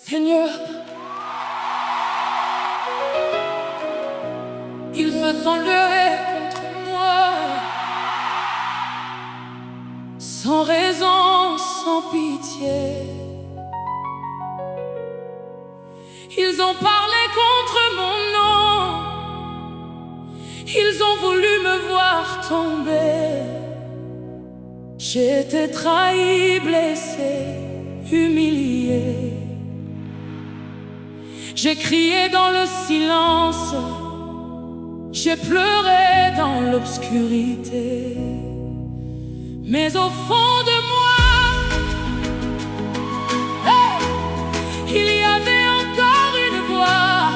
Seigneur, ils se sont levés contre moi, sans raison, sans pitié. Ils ont parlé contre mon nom, ils ont voulu me voir tomber. J'ai été trahi, blessé, humilié. J'ai crié dans le silence, j'ai pleuré dans l'obscurité. Mais au fond de moi, il y avait encore une voix.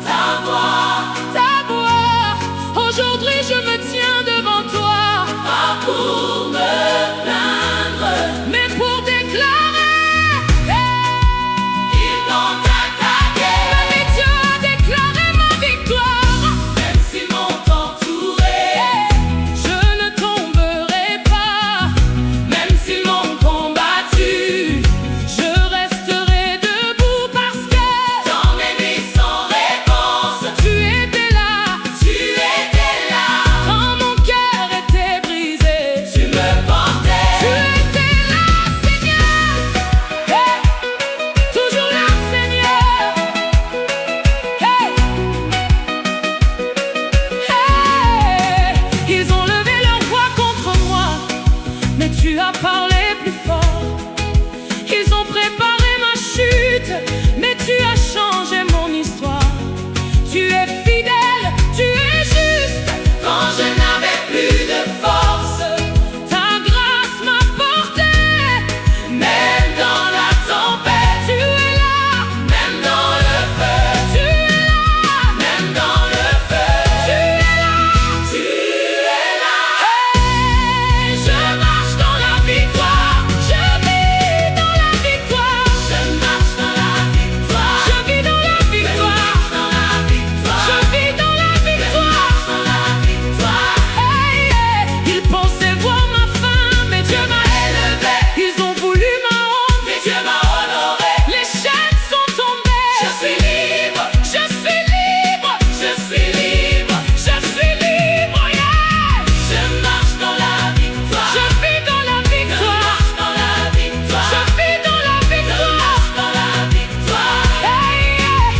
Ta voix, ta voix. Aujourd'hui je me tiens devant toi, pas pour me plaindre, mais pour déclarer. Ils t'ont attaqué, mais Dieu a déclaré ma victoire. Même s'ils m'ont entouré, je ne tomberai pas. Même s'ils m'ont combattu, je resterai debout parce que dans mes nuits sans réponse, tu étais là, quand mon cœur était brisé, tu me portais, tu étais là, Seigneur, toujours là, Seigneur, Ils ont levé leur voix contre moi, mais tu as parlé plus fort. Ils ont préparé ma chute, mais tu as changé mon histoire. Tu es fidèle, tu es juste. Quand je n'avais plus de force, ta grâce m'a porté. Même dans la tempête, tu es là. Même dans le feu, tu es là. Même dans le feu, tu es là. Tu es là. Hey, je marche dans la victoire. Je vis dans la victoire. Je marche dans la victoire. Je vis dans la victoire. Je vis dans la victoire. Hey, hey. Ils pensaient voir ma fin, mais Dieu m'a élevé. Ils ont voulu ma honte, mais Dieu m'a honoré. Les chaînes sont tombées. Je suis libre, je suis libre, je suis libre, je suis libre, yeah. Je marche dans la victoire. Je vis dans la victoire. Je marche dans la victoire. Je vis dans la victoire. Je marche dans la victoire. Hey, hey.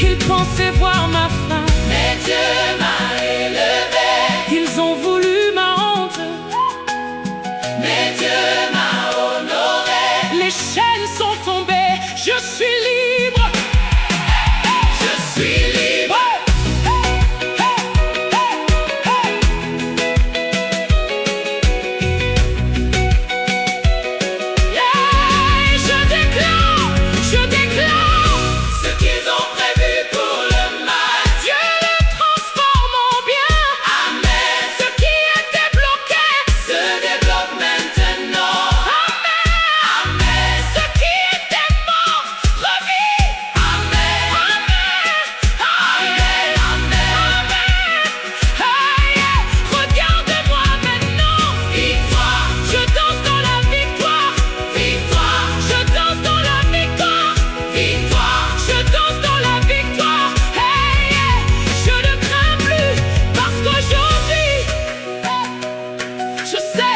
Ils pensaient voir ma fin, mais Dieu m'a élevé. Ils ont voulu ma honte, mais Dieu m'a honoré. Les chaînes sont tombées, je suis libre. Je suis libre. Yeah, je déclare ce qu'ils ont prévu pour le mal, Dieu le transforme en bien. Amen. Ce qui était bloqué se débloque maintenant. Amen. Amen. Ce qui était mort revit. Amen. Amen. Amen. Amen. Hey, hey. Regarde-moi maintenant. Victoire. Je danse dans la victoire. Victoire. Je danse dans la victoire. Victoire. Je danse dans la victoire. Hey, hey. Je ne crains plus parce qu'aujourd'hui, je sais.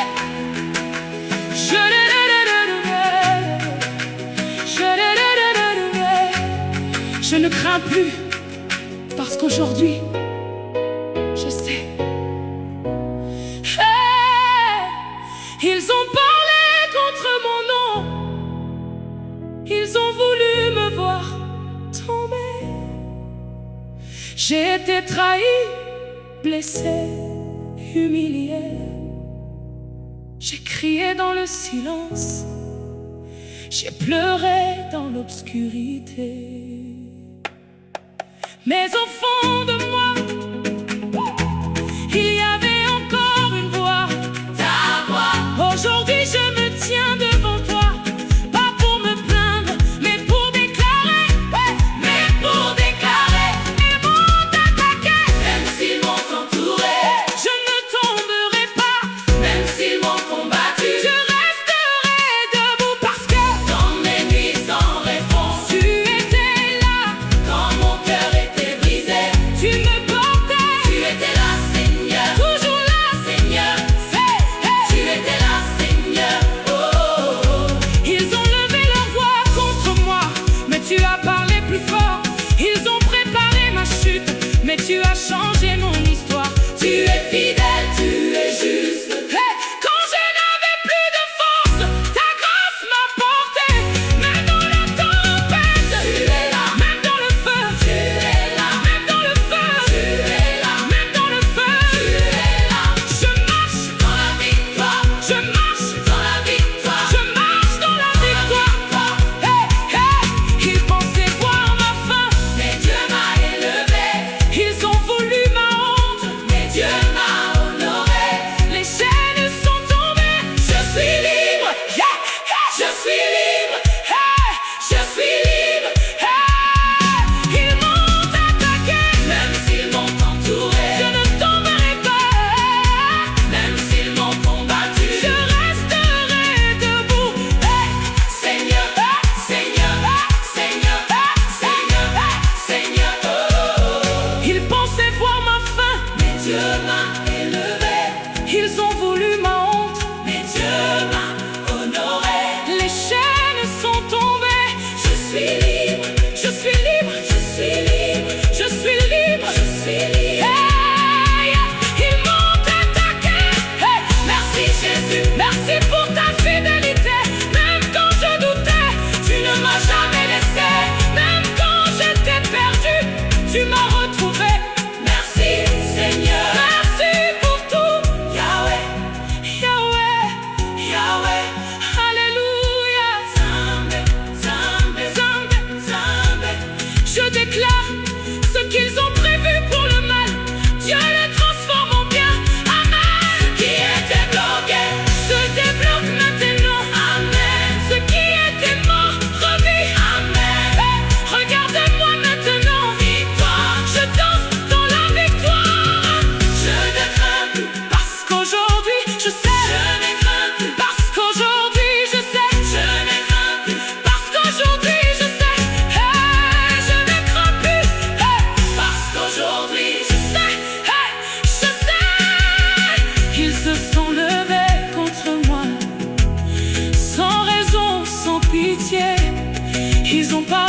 Je ne crains plus parce qu'aujourd'hui, je sais. Hey, ils ont parlé contre mon nom, ils ont voulu me voir tomber. J'ai été trahi, blessé, humilié. J'ai crié dans le silence, j'ai pleuré dans l'obscurité. Mais au fond de moi, il y avait encore une voix. Ta voix. Aujourd'hui je me tiens devant toi, pas pour me plaindre, mais pour déclarer. Mais pour déclarer. Ils m'ont attaqué, même s'ils m'ont entouré. Je ne tomberai pas, même s'ils m'ont combattu. Je resterai debout parce que dans mes nuits sans réponse, Ils ont parlé